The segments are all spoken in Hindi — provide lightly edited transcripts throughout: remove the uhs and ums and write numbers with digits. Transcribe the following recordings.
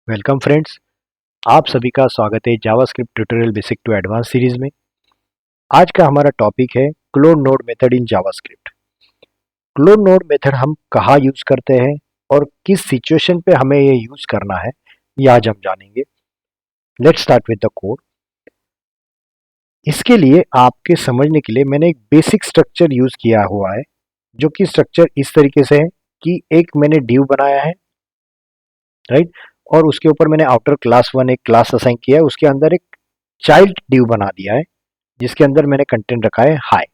Welcome friends. आप सभी का स्वागत है JavaScript tutorial basic to advance series में। आज का हमारा टॉपिक है clone node method in JavaScript. Clone node method हम कहाँ यूज करते हैं और किस सिचुएशन पे हमें ये यूज करना है, ये आज हम जानेंगे। Let's start with the code. इसके लिए आपके समझने के लिए मैंने एक बेसिक स्ट्रक्चर यूज किया हुआ है, जो कि स्ट्रक्चर इस तरीके से है कि एक मैंने डिव बनाया है, राइट, और उसके ऊपर मैंने आउटर क्लास वन एक क्लास असाइन किया है, उसके अंदर एक चाइल्ड डिव बना दिया है जिसके अंदर मैंने कंटेंट रखा है हाई।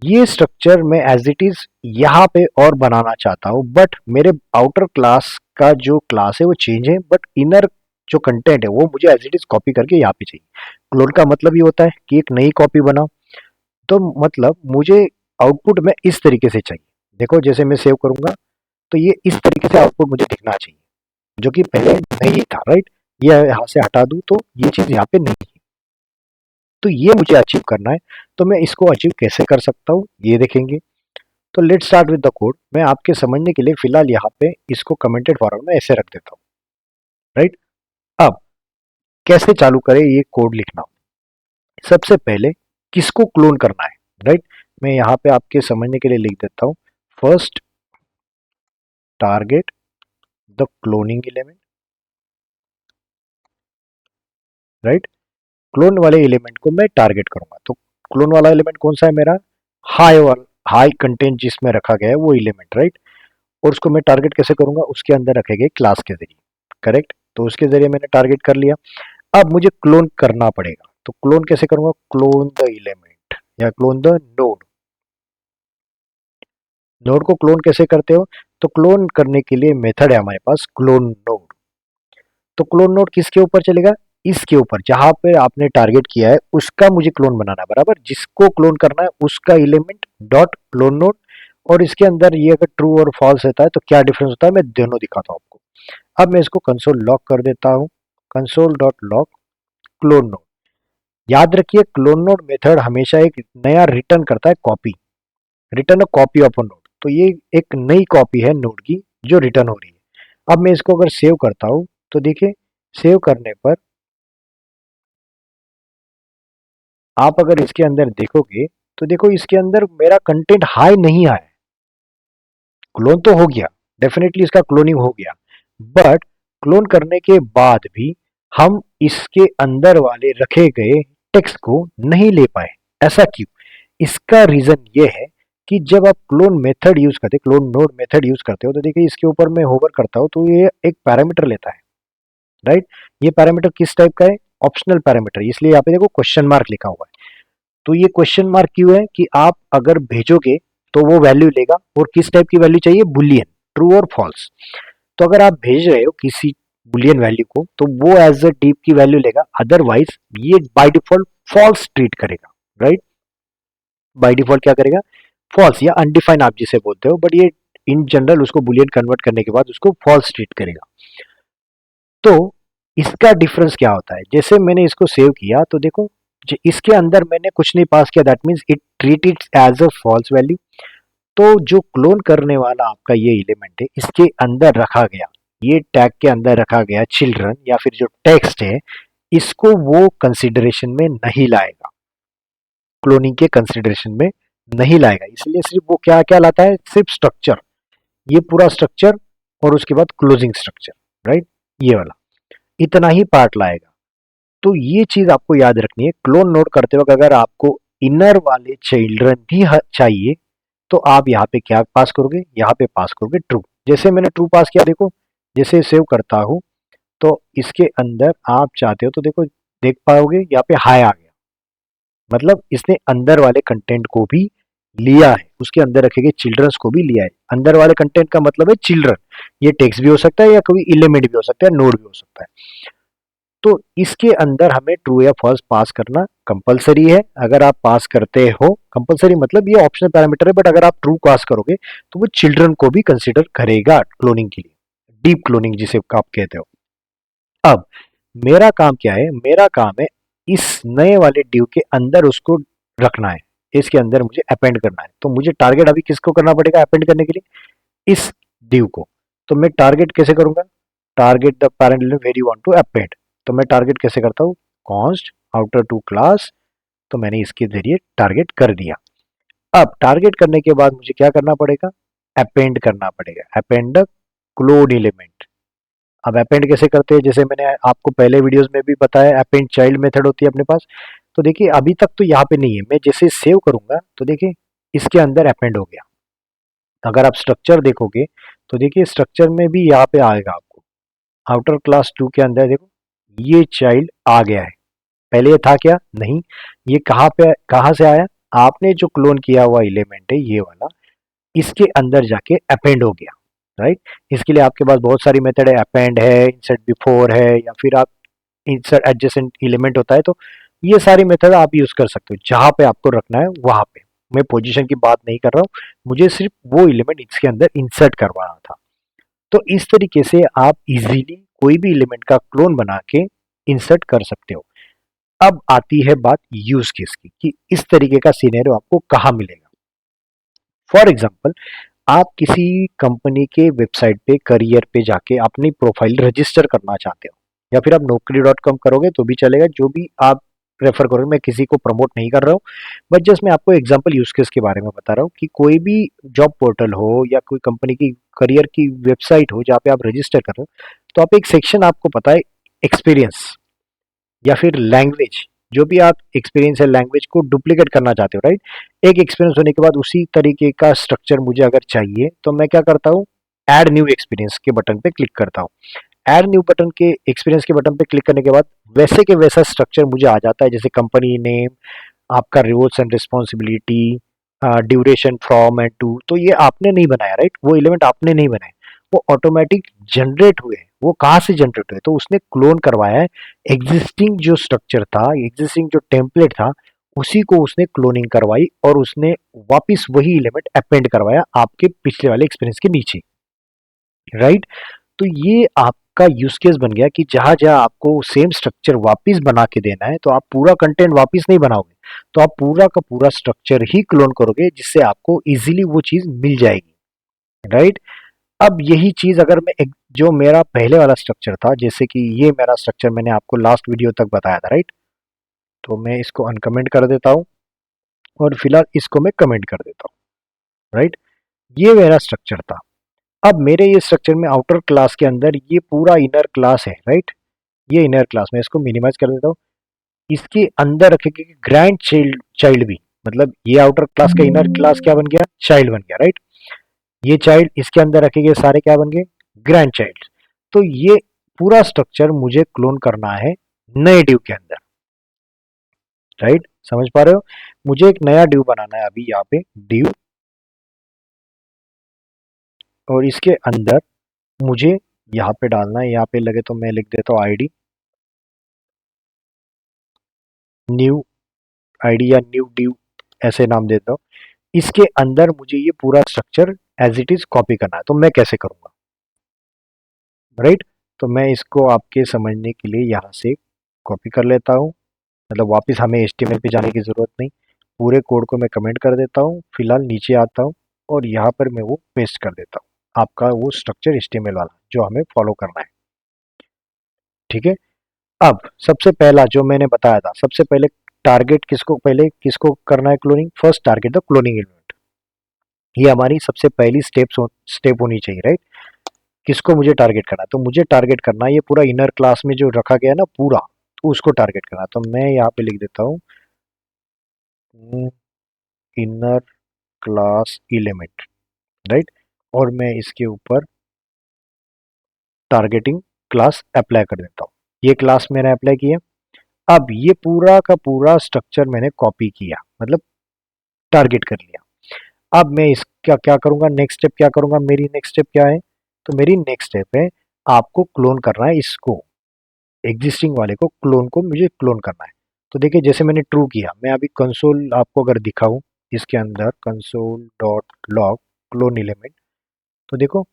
ये स्ट्रक्चर मैं एज इट इज यहाँ पे और बनाना चाहता हूँ, बट मेरे आउटर क्लास का जो क्लास है वो चेंज है, बट इनर जो कंटेंट है वो मुझे एज इट इज कॉपी करके यहाँ पे चाहिए। क्लोन का मतलब ये होता है कि एक नई कॉपी बनाओ, तो मतलब मुझे आउटपुट में इस तरीके से चाहिए। देखो, जैसे मैं सेव करूंगा तो ये इस तरीके से आउटपुट मुझे दिखना चाहिए, जो कि पहले नहीं था, राइट। ये यहाँ से हटा दूं तो ये चीज यहाँ पे नहीं है, तो ये मुझे अचीव करना है। तो मैं इसको अचीव कैसे कर सकता हूँ ये देखेंगे। तो let's start with the code. मैं आपके समझने के लिए फिलहाल यहाँ पे इसको कमेंटेड फॉर्मेट में ऐसे रख देता हूँ, राइट। अब कैसे चालू करें ये कोड लिखना। सबसे पहले किसको क्लोन करना है, राइट। मैं यहाँ पे आपके समझने के लिए लिख देता हूँ, first target the cloning element, right. Clone वाले एलिमेंट को मैं टारगेट करूंगा। तो क्लोन वाला एलिमेंट कौन सा है मेरा, हाई वाला, हाई कंटेंट जिसमें रखा गया है वो एलिमेंट, राइट। और उसको मैं टारगेट कैसे करूंगा, उसके अंदर रखे गए क्लास के जरिए, करेक्ट। तो उसके जरिए मैंने टारगेट कर लिया। अब मुझे क्लोन करना पड़ेगा, तो क्लोन कैसे करूंगा, क्लोन द एलिमेंट या क्लोन द नोड। नोड को क्लोन कैसे करते हो, तो क्लोन करने के लिए मेथड है हमारे पास क्लोन नोड। तो क्लोन नोड किसके ऊपर चलेगा, इसके ऊपर जहां पे आपने टारगेट किया है उसका मुझे क्लोन बनाना है, बराबर। जिसको क्लोन करना है उसका एलिमेंट डॉट क्लोन नोड। और इसके अंदर ये अगर ट्रू और फॉल्स रहता है तो क्या डिफरेंस होता है मैं दोनों दिखाता हूँ आपको। अब मैं इसको कंसोल लॉग कर देता हूँ, console dot log clone node. याद रखिए, क्लोन नोड मेथड हमेशा एक नया रिटर्न करता है copy, return a copy of a node. तो ये एक नई कॉपी है नोड की जो रिटर्न हो रही है। अब मैं इसको अगर सेव करता हूँ तो देखिए, सेव करने पर आप अगर इसके अंदर देखोगे तो देखो इसके अंदर मेरा कंटेंट हाई नहीं आया। क्लोन तो हो गया, डेफिनेटली इसका क्लोनिंग हो गया, बट क्लोन करने के बाद भी हम इसके अंदर वाले रखे गए टेक्स्ट को नहीं ले पाए। ऐसा क्यों, इसका रीजन ये है कि जब आप क्लोन मेथड यूज करते, क्लोन नोड मेथड यूज करते हो, तो देखिए इसके ऊपर मैं होवर करता हूं तो ये एक पैरामीटर लेता है, राइट। ये पैरामीटर किस टाइप का है, ऑप्शनल पैरामीटर, इसलिए यहाँ पे देखो क्वेश्चन मार्क लिखा हुआ है। तो ये क्वेश्चन मार्क क्यों है कि आप अगर भेजोगे तो वो वैल्यू लेगा, और किस टाइप की वैल्यू चाहिए, बुलियन, ट्रू और फॉल्स। तो अगर आप भेज रहे हो किसी बुलियन वैल्यू को तो वो एज अ डीप की वैल्यू लेगा, अदरवाइज ये बाय डिफॉल्ट फॉल्स ट्रीट करेगा, राइट। बाय डिफॉल्ट क्या करेगा, फॉल्स या अनडिफाइंड आप जिसे बोलते हो, बट ये इन जनरल उसको बुलियन कन्वर्ट करने के बाद उसको फॉल्स ट्रीट करेगा। तो इसका डिफरेंस क्या होता है, जैसे मैंने इसको सेव किया तो देखो इसके अंदर मैंने कुछ नहीं पास किया, that means it treat it as a false value. तो जो क्लोन करने वाला आपका ये एलिमेंट है इसके अंदर रखा गया, ये टैग के अंदर रखा गया चिल्ड्रन या फिर जो टेक्स्ट है, इसको वो कंसिडरेशन में नहीं लाएगा, क्लोनिंग के कंसिडरेशन में नहीं लाएगा। इसलिए सिर्फ वो क्या क्या लाता है, सिर्फ स्ट्रक्चर, ये पूरा स्ट्रक्चर और उसके बाद क्लोजिंग स्ट्रक्चर, राइट, ये वाला इतना ही पार्ट लाएगा। तो ये चीज आपको याद रखनी है, क्लोन नोड करते वक्त अगर आपको इनर वाले चिल्ड्रन भी चाहिए तो आप यहाँ पे क्या पास करोगे, यहाँ पे पास करोगे ट्रू। जैसे मैंने ट्रू पास किया, देखो जैसे सेव करता हूँ तो इसके अंदर आप चाहते हो तो देखो देख पाओगे यहाँ पे हाई आ गया, मतलब इसने अंदर वाले कंटेंट को भी लिया है, उसके अंदर रखे गए चिल्ड्रंस को भी लिया है। अंदर वाले कंटेंट का मतलब है चिल्ड्रन, ये टेक्स्ट भी हो सकता है या कोई एलिमेंट भी हो सकता है, नोड भी हो सकता है। तो इसके अंदर हमें ट्रू या फॉल्स पास करना कंपलसरी है। अगर आप पास करते हो, कंपलसरी मतलब ये ऑप्शनल पैरामीटर है, बट अगर आप ट्रू पास करोगे तो वो चिल्ड्रन को भी कंसीडर करेगा क्लोनिंग के लिए, डीप क्लोनिंग जिसे आप कहते हो। अब मेरा काम क्या है, मेरा काम है इस नए वाले ड्यू के अंदर उसको रखना है, इसके अंदर मुझे अपेंड करना है। तो मुझे टारगेट अभी किसको करना पड़ेगा अपेंड करने के लिए, इस ड्यू को। तो मैं टारगेट कैसे करूंगा, target the parent element where you want to append. तो मैं टारगेट कैसे करता हूँ, कॉन्स्ट आउटर टू क्लास, तो मैंने इसके जरिए टारगेट कर दिया। अब टारगेट करने के बाद मुझे क्या करना पड़ेगा, अपेंड करना पड़ेगा, अपेंड द क्लोन एलिमेंट। अब अपेंड कैसे करते हैं, जैसे मैंने आपको पहले वीडियोस में भी बताया, अपेंड चाइल्ड मेथड होती है अपने पास। तो देखिए अभी तक तो यहाँ पे नहीं है, मैं जैसे सेव करूंगा तो देखिए इसके अंदर अपेंड हो गया। अगर आप स्ट्रक्चर देखोगे तो देखिए स्ट्रक्चर में भी यहाँ पे आएगा आपको, आउटर क्लास 2 के अंदर देखो ये चाइल्ड आ गया है। पहले ये था क्या, नहीं, ये कहाँ से आया, आपने जो क्लोन किया हुआ एलिमेंट है ये वाला, इसके अंदर जाके अपेंड हो गया, राइट। इसके लिए आपके पास बहुत सारी मेथड है, अपेंड है, इंसर्ट बिफोर है, या फिर आप इंसर्ट एडजेसेंट एलिमेंट होता है। तो ये सारी मेथड आप यूज कर सकते हो, जहां पे आपको रखना है वहां पे। मैं पोजीशन की बात नहीं कर रहा हूँ, मुझे सिर्फ वो एलिमेंट इसके अंदर इंसर्ट करवाना था। तो इस तरीके से आप इजीली कोई भी एलिमेंट का क्लोन बना के इंसर्ट कर सकते हो। अब आती है बात यूज केस की, कि इस तरीके का सिनेरियो आपको कहाँ मिलेगा। फॉर एग्जाम्पल, आप किसी कंपनी के वेबसाइट पे करियर पे जाके अपनी प्रोफाइल रजिस्टर करना चाहते हो, या फिर आप naukri.com करोगे तो भी चलेगा, जो भी आप प्रेफर करोगे। मैं किसी को प्रमोट नहीं कर रहा हूँ, बट जस्ट मैं आपको एग्जांपल यूज केस के बारे में बता रहा हूँ कि कोई भी जॉब पोर्टल हो या कोई कंपनी की करियर की वेबसाइट हो जहाँ पे आप रजिस्टर कर रहे हो, तो आप एक सेक्शन, आपको पता है, एक्सपीरियंस या फिर लैंग्वेज, जो भी आप एक्सपीरियंस है लैंग्वेज को डुप्लीकेट करना चाहते हो, राइट। एक एक्सपीरियंस होने के बाद उसी तरीके का स्ट्रक्चर मुझे अगर चाहिए तो मैं क्या करता हूँ, ऐड न्यू एक्सपीरियंस के बटन पे क्लिक करता हूँ। ऐड न्यू बटन के एक्सपीरियंस के बटन पे क्लिक करने के बाद वैसे के वैसा स्ट्रक्चर मुझे आ जाता है, जैसे कंपनी नेम, आपका roles and responsibility, duration, from and to. तो ये आपने नहीं बनाया, राइट, वो एलिमेंट आपने नहीं बनाए, वो ऑटोमेटिक जनरेट हुए। वो कहाँ से जनरेट हुए, तो उसने क्लोन करवाया है एग्जिस्टिंग जो स्ट्रक्चर था, एग्जिस्टिंग जो टेम्पलेट था, उसी को उसने क्लोनिंग करवाई और उसने वापस वही एलिमेंट अपेंड करवाया आपके पिछले वाले एक्सपीरियंस के नीचे, राइट। तो ये आपका यूज केस बन गया कि जहां जहां आपको सेम स्ट्रक्चर वापस बना के देना है, तो आप पूरा कंटेंट वापस नहीं बनाओगे, तो आप पूरा का पूरा स्ट्रक्चर ही क्लोन करोगे, जिससे आपको इजीली वो चीज मिल जाएगी, राइट। अब यही चीज अगर मैं जो मेरा पहले वाला स्ट्रक्चर था, जैसे कि ये मेरा स्ट्रक्चर मैंने आपको लास्ट वीडियो तक बताया था, राइट। तो मैं इसको अनकमेंट कर देता हूँ और फिलहाल इसको मैं कमेंट कर देता हूँ, राइट। ये मेरा स्ट्रक्चर था। अब मेरे ये स्ट्रक्चर में आउटर क्लास के अंदर ये पूरा इनर क्लास है, राइट। ये इनर क्लास, मैं इसको मिनिमाइज कर देता हूँ। इसके अंदर रखेंगे ग्रैंड चाइल्ड, चाइल्ड भी, मतलब ये आउटर क्लास का इनर क्लास क्या बन गया, चाइल्ड बन गया, राइट। ये चाइल्ड इसके अंदर रखेंगे सारे क्या बन गए, ग्रैंड चाइल्ड। तो ये पूरा स्ट्रक्चर मुझे क्लोन करना है नए ड्यू के अंदर, राइट, समझ पा रहे हो। मुझे एक नया ड्यू बनाना है अभी यहाँ पे, ड्यू, और इसके अंदर मुझे यहाँ पे डालना है, यहाँ पे लगे तो मैं लिख देता हूँ आईडी, न्यू आईडी या न्यू ड्यू, ऐसे नाम देता हूँ। इसके अंदर मुझे ये पूरा structure as it is copy करना है, तो मैं कैसे करूंगा, राइट। तो मैं इसको आपके समझने के लिए यहाँ से कॉपी कर लेता हूँ, मतलब वापस हमें HTML पे जाने की ज़रूरत नहीं, पूरे कोड को मैं कमेंट कर देता हूँ, फिलहाल नीचे आता हूँ और यहाँ पर मैं वो पेस्ट कर देता हूँ, आपका वो स्ट्रक्चर HTML वाला जो हमें फॉलो करना है, ठीक है। अब सबसे पहला जो मैंने बताया था, सबसे पहले टारगेट किसको, पहले किसको करना है cloning, first target the cloning element. ये हमारी सबसे पहली स्टेप होनी चाहिए, राइट। किसको मुझे टारगेट करना है, तो मुझे टारगेट करना है ये पूरा इनर क्लास में जो रखा गया है ना पूरा, तो उसको टारगेट करना है। तो मैं यहाँ पे लिख देता हूँ इनर क्लास एलिमेंट, राइट, और मैं इसके ऊपर टारगेटिंग क्लास अप्लाई कर देता हूँ। ये क्लास मैंने अप्लाई किया। अब ये पूरा का पूरा स्ट्रक्चर मैंने कॉपी किया, मतलब टारगेट कर लिया। अब मैं इसका क्या करूंगा, नेक्स्ट स्टेप क्या करूंगा, मेरी नेक्स्ट स्टेप क्या है, तो मेरी नेक्स्ट स्टेप है आपको क्लोन करना है इसको, एग्जिस्टिंग वाले को, क्लोन को मुझे क्लोन करना है। तो देखिए जैसे मैंने ट्रू किया, मैं अभी कंसोल आपको अगर दिखाऊं, इसके अंदर console dot log clone element, तो देखो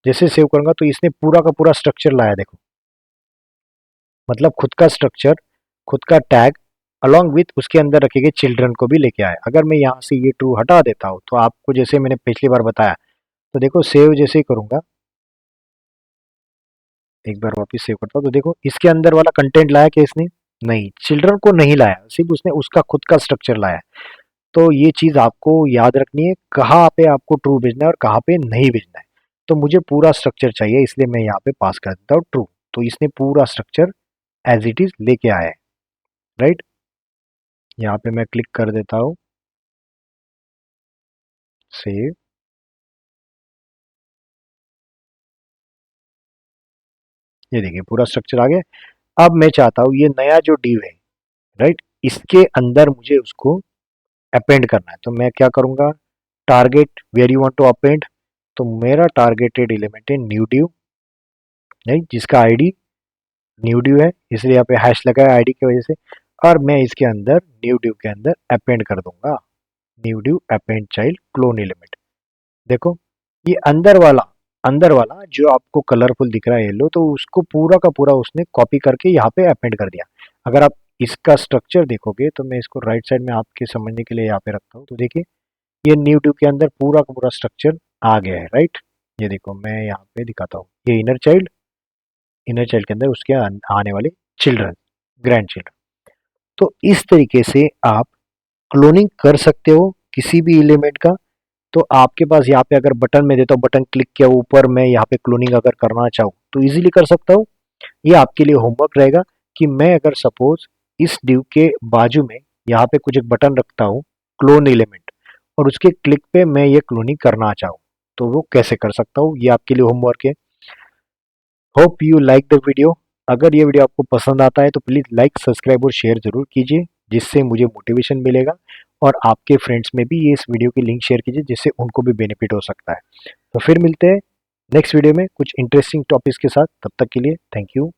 जैसे सेव करूंगा तो इसने पूरा का पूरा स्ट्रक्चर लाया, देखो, मतलब खुद का स्ट्रक्चर, खुद का टैग अलॉन्ग विथ उसके अंदर रखे गए चिल्ड्रन को भी लेके आया। अगर मैं यहाँ से ये ट्रू हटा देता हूँ तो आपको जैसे मैंने पिछली बार बताया, तो देखो सेव जैसे ही करूंगा, एक बार वापस सेव करता हूँ तो देखो इसके अंदर वाला कंटेंट लाया क्या इसने? नहीं, चिल्ड्रन को नहीं लाया, सिर्फ उसने उसका खुद का स्ट्रक्चर लाया। तो ये चीज आपको याद रखनी है, कहाँ पे आपको ट्रू भेजना है और कहाँ पे नहीं भेजना है। तो मुझे पूरा स्ट्रक्चर चाहिए, इसलिए मैं यहाँ पे पास कर देता हूँ ट्रू। तो इसने पूरा स्ट्रक्चर एज इट इज लेके आया है, राइट। यहाँ पे मैं क्लिक कर देता हूँ सेव। ये देखिए पूरा स्ट्रक्चर आ गया। अब मैं चाहता हूँ ये नया जो div है, राइट, इसके अंदर मुझे उसको अपेंड करना है। तो मैं क्या करूंगा, target where you want to append. तो मेरा टारगेटेड एलिमेंट है न्यू div, राइट, जिसका आईडी न्यू div है, इसलिए यहाँ पे हैश लगा है आईडी की वजह से। और मैं इसके अंदर न्यू div के अंदर अपेंड कर दूंगा, new div append child clone element. देखो ये अंदर वाला जो आपको कलरफुल दिख रहा है येलो, तो उसको पूरा का पूरा उसने कॉपी करके यहाँ पे अपेंड कर दिया। अगर आप इसका स्ट्रक्चर देखोगे तो मैं इसको राइट साइड में आपके समझने के लिए यहाँ पे रखता हूँ। तो देखिए ये न्यू ट्यूब के अंदर पूरा का पूरा स्ट्रक्चर आ गया है, राइट। ये देखो मैं यहाँ पे दिखाता हूँ, ये इनर चाइल्ड के अंदर उसके आने वाले चिल्ड्रन, ग्रैंड चिल्ड्रन। तो इस तरीके से आप क्लोनिंग कर सकते हो किसी भी एलिमेंट का। तो आपके पास यहाँ पे अगर बटन में देता हूँ, बटन क्लिक किया ऊपर, मैं यहाँ पे क्लोनिंग अगर करना चाहूँ तो इजीली कर सकता हूँ। ये आपके लिए होमवर्क रहेगा कि मैं अगर सपोज इस div के बाजू में यहाँ पे कुछ एक बटन रखता हूँ क्लोन एलिमेंट, और उसके क्लिक पे मैं ये क्लोनिंग करना चाहूँ तो वो कैसे कर सकता हूँ, ये आपके लिए होमवर्क है। Hope you like the video. अगर ये वीडियो आपको पसंद आता है तो प्लीज़ लाइक, सब्सक्राइब और शेयर ज़रूर कीजिए, जिससे मुझे मोटिवेशन मिलेगा। और आपके फ्रेंड्स में भी ये इस वीडियो की लिंक शेयर कीजिए, जिससे उनको भी बेनिफिट हो सकता है। तो फिर मिलते हैं नेक्स्ट वीडियो में कुछ इंटरेस्टिंग टॉपिक्स के साथ। तब तक के लिए थैंक यू।